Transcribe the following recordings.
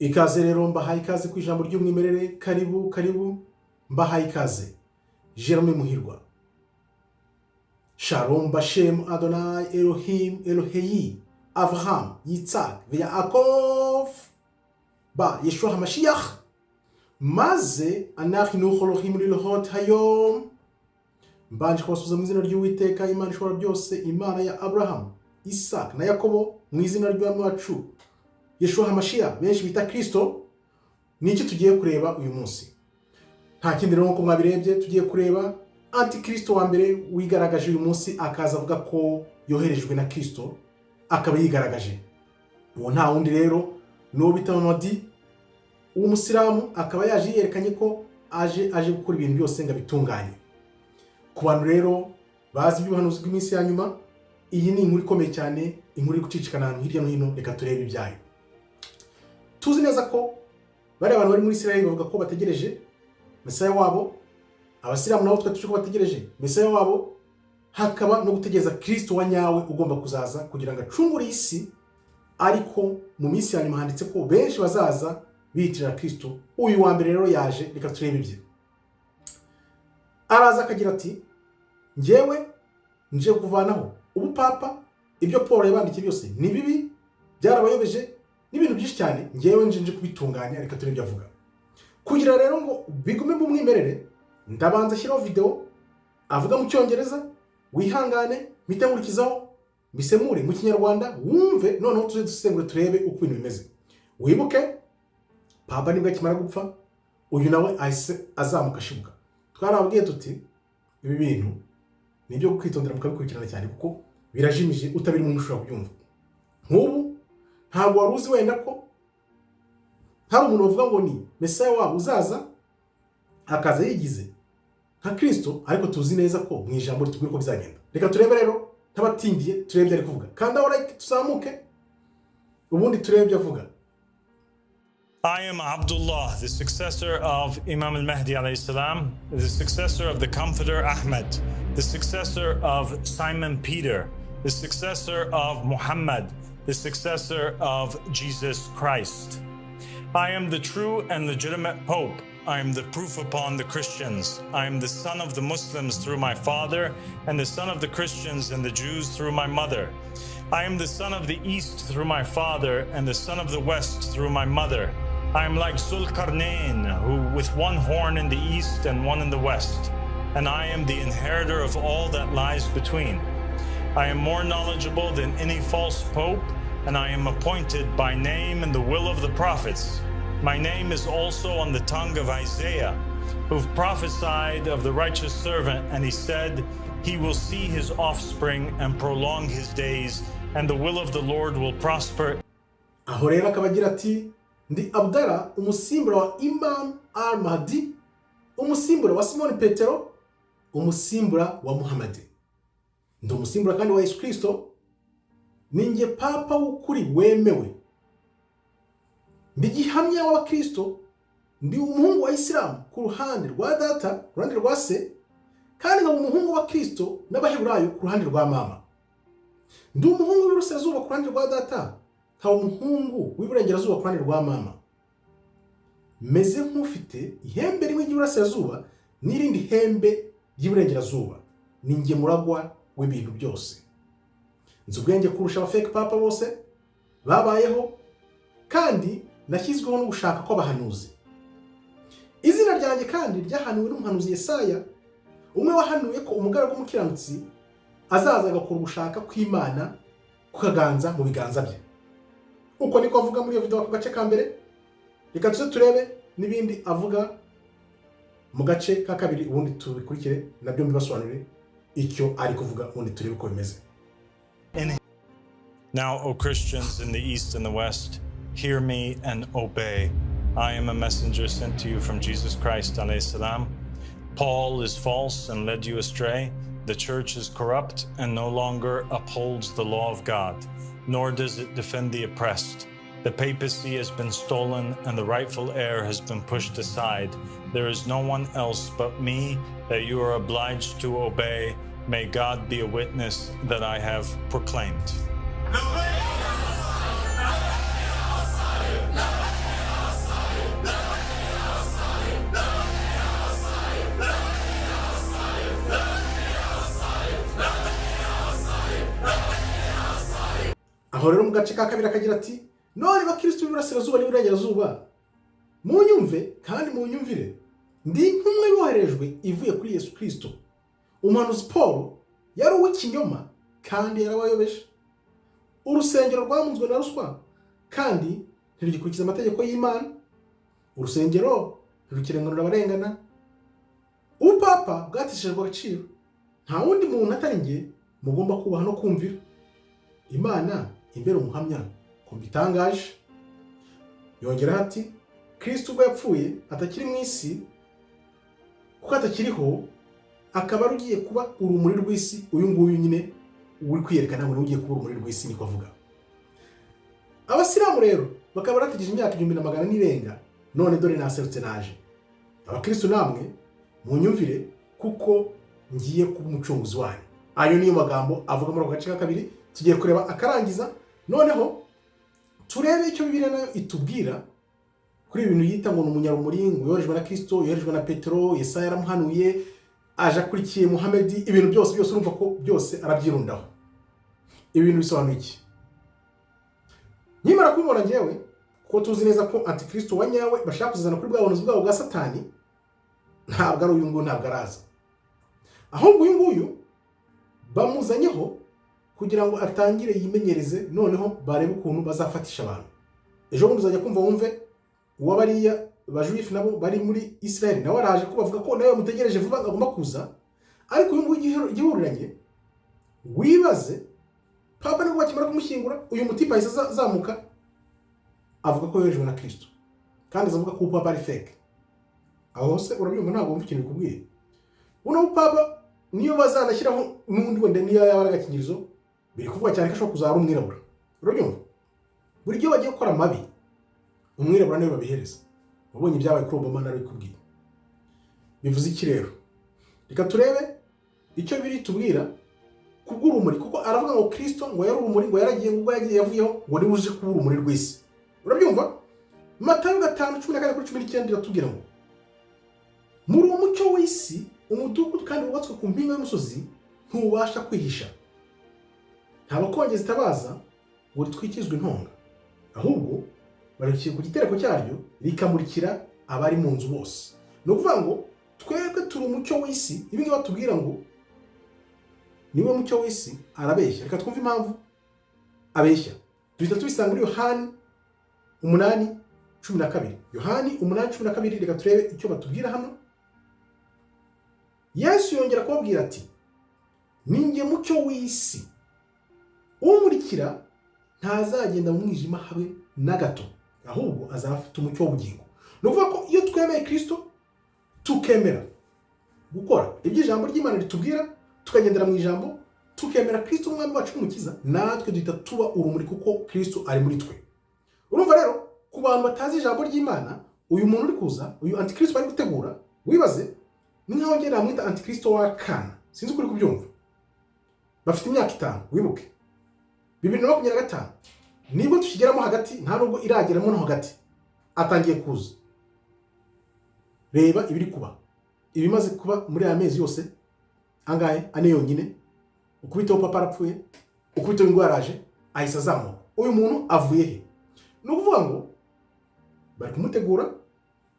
Ikaze rero mbahaye ikaze ku ijambo ry'umwimerere. Karibu mbahaye ikaze. Jerome Muhirwa. Shalom Bashem Adonai Elohim Eloheyi Avraham Yitzhak Yaakov ba Yeshua HaMashiach maze anachnu cholohim lilhot hayom. Mbanje kubasubiza mu izina ry'Uwiteka Imana ishobora byose, Imana ya Abraham, Isaac na Yakobo, mu izina ry'Umwami wacu Yeshua HaMashiach benshi bita Kristo. Niki tugiye kureba uyu munsi? Nta kindi rero nko mwabirebye, tugiye kureba Antikristo wa mbere wigaragaje uyu munsi, akaza avuga ko yoherejwe na Kristo, akaba yigaragaje. Uwo nta wundi rero n'uwo bita Mahdi, uwo Musilamu, akaba yaje yerekanye ko aje gukora ibintu byose ngo bitunganye. Ku bantu rero bazi iby'ubuhanuzi bw'iminsi ya nyuma, iyi ni inkuru ikomeye cyane, inkuru iri gucicikana ahantu hirya no hino. Reka turebe ibyayo. Tuzi neza ko bari abantu bari muri Isirayeli bavuga ko bategereje Mesaya wabo. Abasilamu nabo twe ko bategereje Mesaya wabo. Hakaba no gutegereza Kristo wa nyawe ugomba kuzaza kugira ngo acungure isi. Ariko mu minsi ya nyuma handitse ko benshi bazaza bitirira Kristo. Uyu wa mbere rero yaje, reka turebe ibye. Araza akagira ati, njyewe nje kuvanaho ubupapa, ibyo Paul yabandikiye byose ni bibi, byarabayobeje n'ibintu byinshi cyane, njyewe nje kubitunganya. Reka turebe ibyo avuga. Kugira rero ngo bigume mu mwimerere, ndabanza shyiraho video avuga mu Cyongereza, wihangane mpita nkurikizaho bisemure mu Kinyarwanda wumve, noneho tuze dusengure turebe uko ibintu bimeze. Wibuke papa nibwo akimara gupfa, uyu nawe ahise azamuka ashibuka. Twarabwiye tuti ibi bintu ni byo kwitondera mukabikurikirana cyane, kuko birajimije utabiri mu ushobora kubyumva. Nk'ubu ntabwo wari uzi wenda ko hari umuntu uvuga ngo ni Mesaya wabo uzaza akaza yigize nka Kristo, ariko tuzi neza ko mu ijambo ritubwira uko bizagenda. Reka turebe rero, ntabatindiye turebe ibyo ari kuvuga. Kandi aho like tuzamuke ubundi turebe ibyo avuga. I am Abdullah, the successor of Imam al-Mahdi alayhi salam, the successor of the Comforter Ahmed, the successor of Simon Peter, the successor of Muhammad, the successor of Jesus Christ. I am the true and legitimate Pope. I am the proof upon the Christians. I am the son of the Muslims through my father, and the son of the Christians and the Jews through my mother. I am the son of the East through my father, and the son of the West through my mother. I am like Zulkarnain, who with one horn in the east and one in the west, and I am the inheritor of all that lies between. I am more knowledgeable than any false pope, and I am appointed by name in the will of the prophets. My name is also on the tongue of Isaiah, who prophesied of the righteous servant, and he said, he will see his offspring and prolong his days, and the will of the Lord will prosper. Aho rero akaba agira ati, ndi Abdallah, umusimbura wa Imam al-Mahdi, umusimbura wa Simoni Petero, umusimbura wa Muhammad. Ndi umusimbura kandi wa Yesu Kristo. Ninjye papa w'ukuri wemewe. Ndi gihamya wa Kristo. Ndi umuhungu wa Isilamu ku ruhande rwa data, ku ruhande rwa se, kandi nkaba umuhungu wa Kristo n'Abaheburayo ku ruhande rwa mama. Ndi umuhungu w'Iburasirazuba ku ruhande rwa data, nkaba umuhungu w'Iburengerazuba ku ruhande rwa mama. Meze nk'ufite ihembe rimwe ry'Iburasirazuba n'irindi hembe ry'Iburengerazuba. Ninjye muragwa w'ibintu byose. Nzi ubwenge kurusha abafake papa bose babayeho, kandi nashyizweho no gushaka kw'abahanuzi. Izina ryanjye kandi ryahanuwe n'umuhanuzi Yesaya, umwe wahanuye ko umugaragu w'umukiranutsi azaza agakora ugushaka kw'Imana kukaganza mu biganza bye. Uko niko avuga muri iyo video ku gace ka mbere. Reka tuze turebe n'ibindi avuga mu gace ka kabiri, ubundi tubikurikire nabyo mbibasobanurire icyo ari kuvuga, ubundi turebe uko bimeze. Now, O Christians in the East and the West, hear me and obey. I am a messenger sent to you from Jesus Christ alayhi salam. Paul is false and led you astray. The church is corrupt and no longer upholds the law of God, nor does it defend the oppressed. The papacy has been stolen and the rightful heir has been pushed aside. There is no one else but me that you are obliged to obey. May God be a witness that I have proclaimed. aho rero mu gace ka kabiri akagira ati none bakristo b'Iburasirazuba n'Iburengerazuba munyumve kandi munyumvire, ndi intumwa yoherejwe ivuye kuri Yesu Kristo. Umuhanuzi Paul yari uw'ikinyoma kandi yarabayobeje. Urusengero rwamunzwe na ruswa kandi ntirugikurikiza amategeko y'Imana. Urusengero ntirukirenganura abarengana. Ubupapa bwateshejwe agaciro. Nta wundi muntu atari njye mugomba kubaha no kumvira. Imana imbere umuhamya ko bitangaje. Yongera ati Kristo ubwo yapfuye atakiri mu isi, kuko atakiriho, akaba rugiye kuba urumuri rw'isi. Uyu nguyu nyine uri kwiyerekana ngo ugiye kuba urumuri rw'isi, niko avuga. Abasilamu rero bakaba barategereje imyaka 1400 n'irenga, none dore naserutse naje. Abakristo namwe munyumvire kuko ngiye kuba umucunguzi wanyu. Ayo niyo magambo avuga muri gace ka kabiri. Tugiye kureba akarangiza, noneho turebe icyo Bibiliya nayo itubwira kuri ibintu yita ngo n'umunyarumuri, ngo yoherejwe na Kristo, yoherejwe na Petero, Yesaya yaramuhanuye, aje akurikiye Muhamedi. Ibintu byose urumva ko byose arabyirundaho. Ibintu bisobanuye iki? Nyimara kubibona njyewe, kuko tuzi neza ko Antikristo wa nyawe bashaka kuzana kuri bwa buhanuzi bwabo bwa Satani, ntabwo ari uyu nguyu, ntabwo araza. Ahubwo uyu nguyu bamuzanyeho kugira ngo atangire yimenyereze, noneho barebe ukuntu bazafatisha abantu. Ejo bundi uzajya kumva wumve uwabariya bajuifu nabo bari muri Israel nawe araje ko bavuga ko nawe mutegereje vuba agomba kuza. Ariko uyu nguyu igihuriranye, wibaze papa nibwo bakimara kumushyingura, uyu mutipa yahise azamuka avuga ko yoherejwe na Kristo, kandi azavuga ko papa ari fake. Aho hose urabyumva, ntabwo wumva ikintu bikubwiye. Uno papa niyo bazanashyiraho n'undi wenda niyo yaba agakingirizo, biri kuvuga cyane ko ashobora kuzara umwirabura. Urabyumva? Buri gihe bagiye gukora mabi, umwirabura niwe babihereza. Wabonye ibyabaye kuri Obama narabikubwiye. Bivuze iki rero? Reka turebe icyo biri tubwira kubw'urumuri, kuko aravuga ngo Kristo ngo yari urumuri, ngo yaragiye, ngo yagiye yavuyeho, ngo niwe uje kuba urumuri rw'isi. Urabyumva? Matayo 5:14-19 iratubwira ngo muri uwo mucyo w'isi, umudugudu kandi wubatswe ku mpinga y'umusozi ntubasha kwihisha. Nta bakongeza itabaza ngo ritwikizwe intonga, ahubwo barishyira ku gitereko cyaryo rikamurikira abari mu nzu bose. Ni ukuvuga ngo twebwe turi umucyo w'isi. Ibi ngibi batubwira ngo niwe mucyo w'isi, arabeshya. Reka twumve impamvu abeshya. Duhita tubisanga muri Yohani 8:12. Yohani 8:12, reka turebe icyo batubwira hano. Yesu yongera kubabwira ati ninjye mucyo w'isi, umurikira ntazagenda mu mwijima habe na gato, ahubwo azafite umucyo w'ubugingo. Ni ukuvuga ko iyo twemeye Kristo, tukemera gukora ibyo ijambo ry'Imana ritubwira, tukagendera mu ijambo, tukemera Kristo umwami wacu n'umukiza, natwe duhita tuba urumuri kuko Kristo ari muri twe. Urumva rero, ku bantu batazi ijambo ry'Imana, uyu muntu uri kuza, uyu Antikristo bari gutegura, wibaze ni nkaho ngera amwita Antikristo wa kana. Sinzi ukuri kubyumva. Bafite imyaka 5, wibuke 2025 nibwo tukigeramo hagati, nta nubwo irageramo no hagati, atangiye kuza. Reba ibiri kuba, ibimaze kuba muri aya mezi yose angahe, ane yonyine. Ukubiteho papa arapfuye, ukubiteho ingwara aje, ahise azamuka. Uyu muntu avuye he? Ni ukuvuga ngo bari kumutegura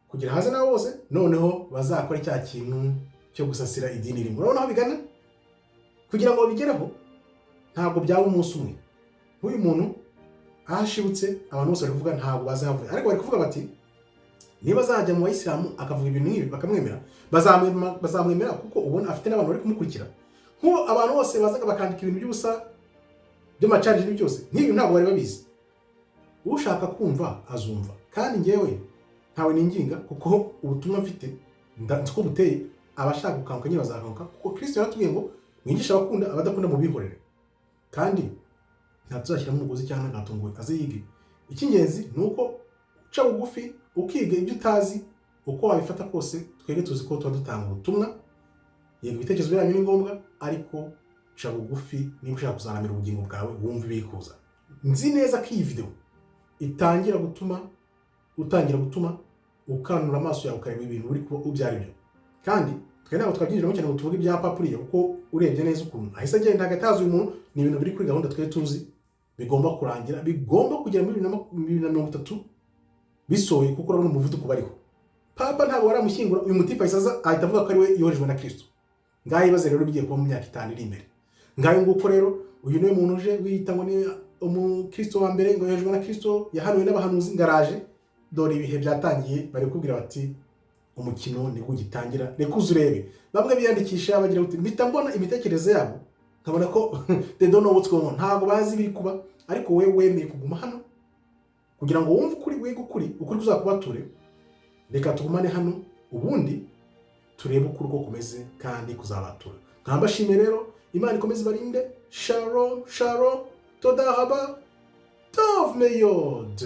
kugira haze nabo bose, noneho bazakora cya kintu cyo gusasira idini rimwe. Urabona aho bigana? Kugira ngo bigereho ntabwo byaba umunsi umwe. Uyu muntu ahashibutse, abantu bose bari kuvuga ntabwo bazavuye, ariko bari kuvuga bati niba azajya mu Bayisilamu akavuga ibintu nk'ibi bakamwemera, bazamwemera kuko ubona afite n'abantu bari kumukurikira. Nk'uko abantu bose bazaga bakandika ibintu by'ubusa by'amacharge byose, nk'ibi ntabwo bari babizi. Ushaka kumva azumva, kandi njyewe ntawe ninginga, kuko ubutumwa mfite ndiko buteye, abashaka gukanguka nyine bazakanguka, kuko Kristo yaratubwiye ngo mwigisha abakunda, abadakunda mu bihorere. Kandi ntazashyiramo umugozi cyangwa agatungo aze yige. Icy'ingenzi ni uko uca bugufi ukiga ibyo utazi, uko wabifata kose. Twebwe tuzi ko tuba dutanga ubutumwa, yego ibitekerezo byanyu ni ngombwa, ariko uca bugufi niba ushaka kuzaramira ubugingo bwawe, wumva ibikuza. Nzi neza ko iyi video utangira gutuma ukanura amaso yawe ukareba ibintu uri kuba ubyari byo. Kandi twe ntabwo twabyinjiramo cyane ngo tuvuge ibya papuriya, kuko urebye neza ukuntu ahise agenda agataza uyu muntu, ni ibintu biri kuri gahunda twe tuzi bigomba kurangira, bigomba kugera muri 2030 bisohoye, kuko urabona umuvuduko bariho. Papa ntabwo waramushyingura, uyu mutipa isaza ahita avuga ko ari we yoherejwe na Kristo. Ngaho ibaze rero bigiye kuba mu myaka 5 iri imbere. Ngaho nguko rero uyu niwe muntu uje wiyita ngo ni umukristo wa mbere, ngo yoherejwe na Kristo, yahanuwe n'abahanuzi, ngaraje. Dore ibihe byatangiye, bari kubwira bati umukino ni kugitangira, reka uzurebe. Bamwe biyandikisha bagira uti mpita mbona imitekerereze yabo, nkabona ko they don't know what's going on, ntabwo bazi biri kuba, ariko wewe wemeye kuguma hano kugira ngo wumve ukuri, wige ukuri kuzakubature. Reka tugumane hano, ubundi turebe ukuri uko kumeze kandi kuzabatura. Nkambashimye rero, Imana ikomeze ibarinde. Shalom, shalom, toda haba, tov meyod.